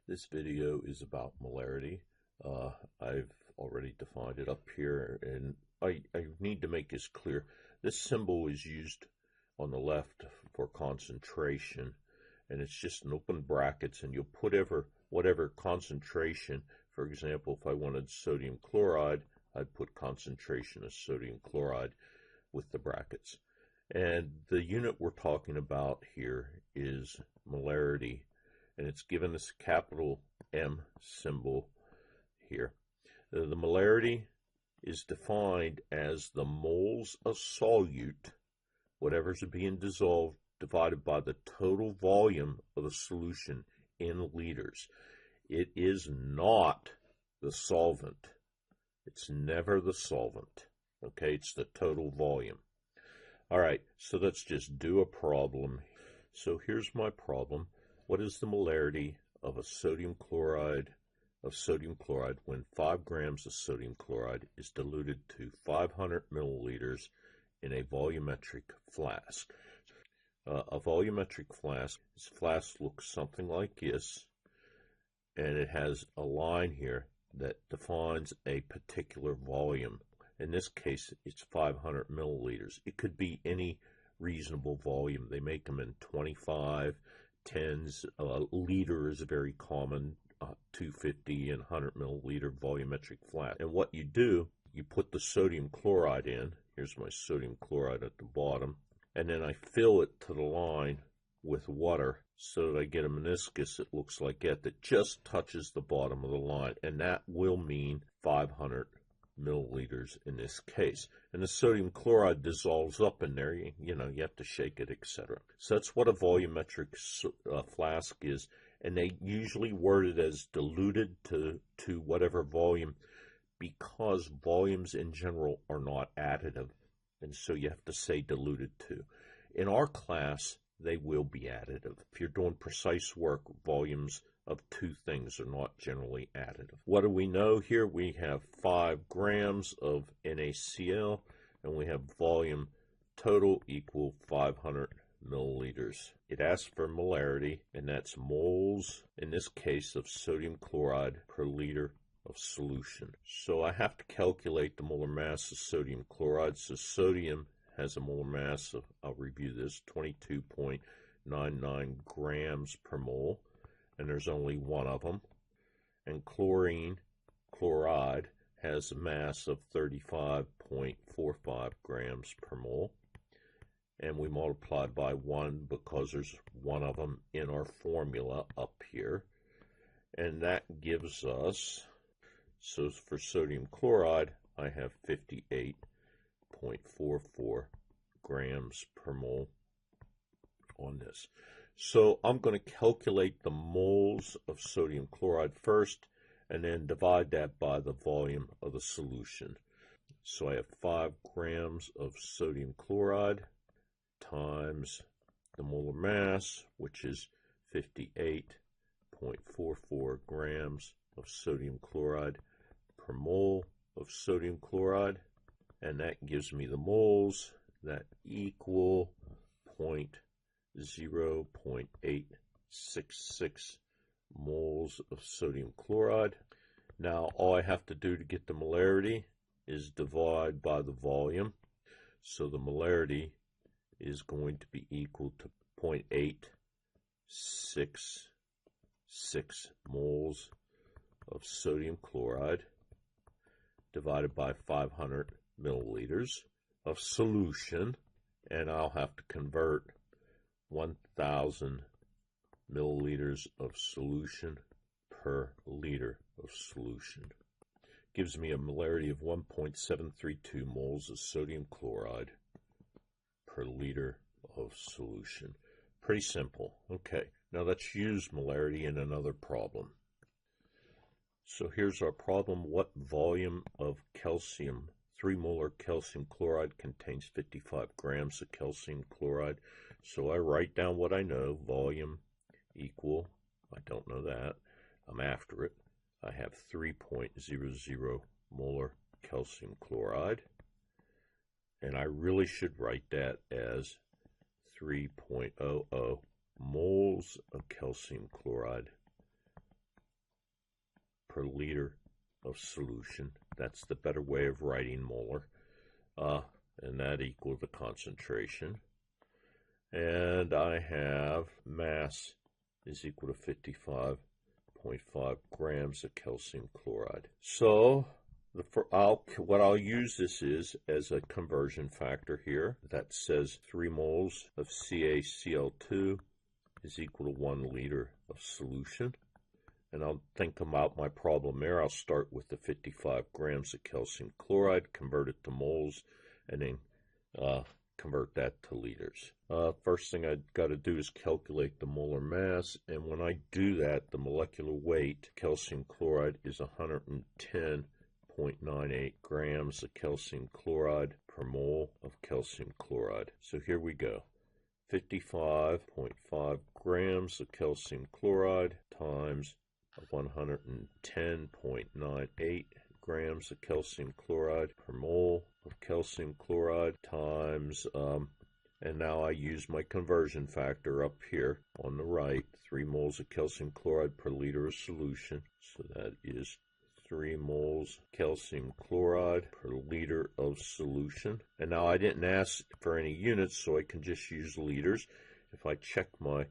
This video is about molarity. I've already defined it up here, and I need to make this clear. This symbol is used on the left for concentration, and it's just an open brackets, and you'll put whatever concentration. For example, if I wanted sodium chloride, I'd put concentration of sodium chloride with the brackets. And the unit we're talking about here is molarity, and it's given this capital M symbol here. The molarity is defined as the moles of solute, whatever's being dissolved, divided by the total volume of a solution in liters. It is not the solvent. It's never the solvent. Okay, it's the total volume. All right, so let's just do a problem. So here's my problem. What is the molarity of a sodium chloride when 5 grams of sodium chloride is diluted to 500 milliliters in a volumetric flask? A volumetric flask, this flask looks something like this, and it has a line here that defines a particular volume. In this case, it's 500 milliliters. It could be any reasonable volume. They make them in 25, 10s. Liter is very common, 250 and 100 milliliter volumetric flask. And what you do, you put the sodium chloride in. Here's my sodium chloride at the bottom. And then I fill it to the line with water so that I get a meniscus that looks like that just touches the bottom of the line. And that will mean 500 milliliters in this case. And the sodium chloride dissolves up in there. You have to shake it, etc. So that's what a volumetric flask is. And they usually word it as diluted to whatever volume, because volumes in general are not additive. And so you have to say diluted to. In our class, they will be additive. If you're doing precise work, volumes of two things are not generally additive. What do we know here? We have 5 grams of NaCl, and we have volume total equal 500 milliliters. It asks for molarity, and that's moles, in this case, of sodium chloride per liter of solution. So I have to calculate the molar mass of sodium chloride. So sodium has a molar mass of, I'll review this, 22.99 grams per mole. And there's only one of them. And chloride, has a mass of 35.45 grams per mole. And we multiplied by 1 because there's one of them in our formula up here. And that gives us, so for sodium chloride, I have 58.44 grams per mole on this. So I'm going to calculate the moles of sodium chloride first, and then divide that by the volume of the solution. So I have 5 grams of sodium chloride times the molar mass, which is 58.44 grams of sodium chloride per mole of sodium chloride. And that gives me the moles that equal 0.866 moles of sodium chloride. Now all I have to do to get the molarity is divide by the volume. So the molarity is going to be equal to 0.866 moles of sodium chloride divided by 500 milliliters of solution. And I'll have to convert 1,000 milliliters of solution per liter of solution. Gives me a molarity of 1.732 moles of sodium chloride per liter of solution. Pretty simple. Okay, now let's use molarity in another problem. So here's our problem. What volume of calcium, 3 molar calcium chloride contains 55 grams of calcium chloride? So I write down what I know. Volume equal, I don't know that, I'm after it. I have 3.00 molar calcium chloride. And I really should write that as 3.00 moles of calcium chloride per liter of solution. That's the better way of writing molar. And that equals the concentration. And I have mass is equal to 55.5 grams of calcium chloride. So what I'll use this is as a conversion factor here. That says 3 moles of CaCl2 is equal to 1 liter of solution. And I'll think about my problem there. I'll start with the 55 grams of calcium chloride, convert it to moles, and then convert that to liters. First thing I've got to do is calculate the molar mass, and when I do that, the molecular weight calcium chloride is 110.98 grams of calcium chloride per mole of calcium chloride. So here we go. 55.5 grams of calcium chloride times 110.98 grams of calcium chloride per mole of calcium chloride times, and now I use my conversion factor up here on the right, 3 moles of calcium chloride per liter of solution. So that is 3 moles calcium chloride per liter of solution. And now I didn't ask for any units, so I can just use liters. If I check my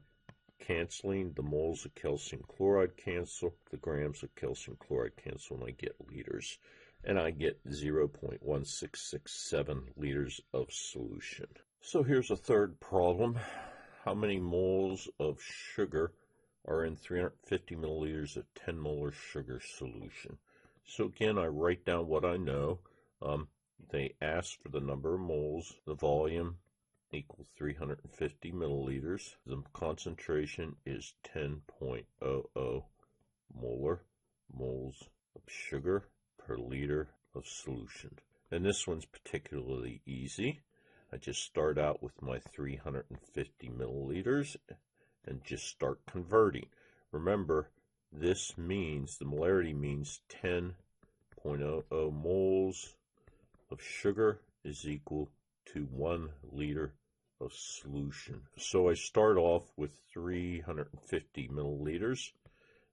canceling, the moles of calcium chloride cancel, the grams of calcium chloride cancel, and I get liters. And I get 0.1667 liters of solution. So here's a third problem. How many moles of sugar are in 350 milliliters of 10 molar sugar solution? So again, I write down what I know. They ask for the number of moles, the volume equals 350 milliliters. The concentration is 10.00 moles of sugar per liter of solution. And this one's particularly easy. I just start out with my 350 milliliters and just start converting. Remember, this means, the molarity means 10.00 moles of sugar is equal to 1 liter of solution. So I start off with 350 milliliters.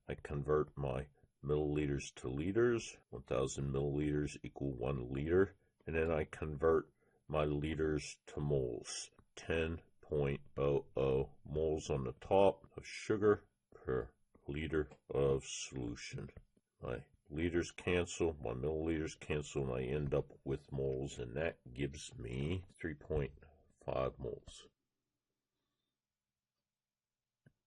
I convert my milliliters to liters. 1,000 milliliters equal 1 liter. And then I convert my liters to moles. 10.00 moles on the top of sugar per liter of solution. My liters cancel, my milliliters cancel, and I end up with moles, and that gives me 3.5 moles.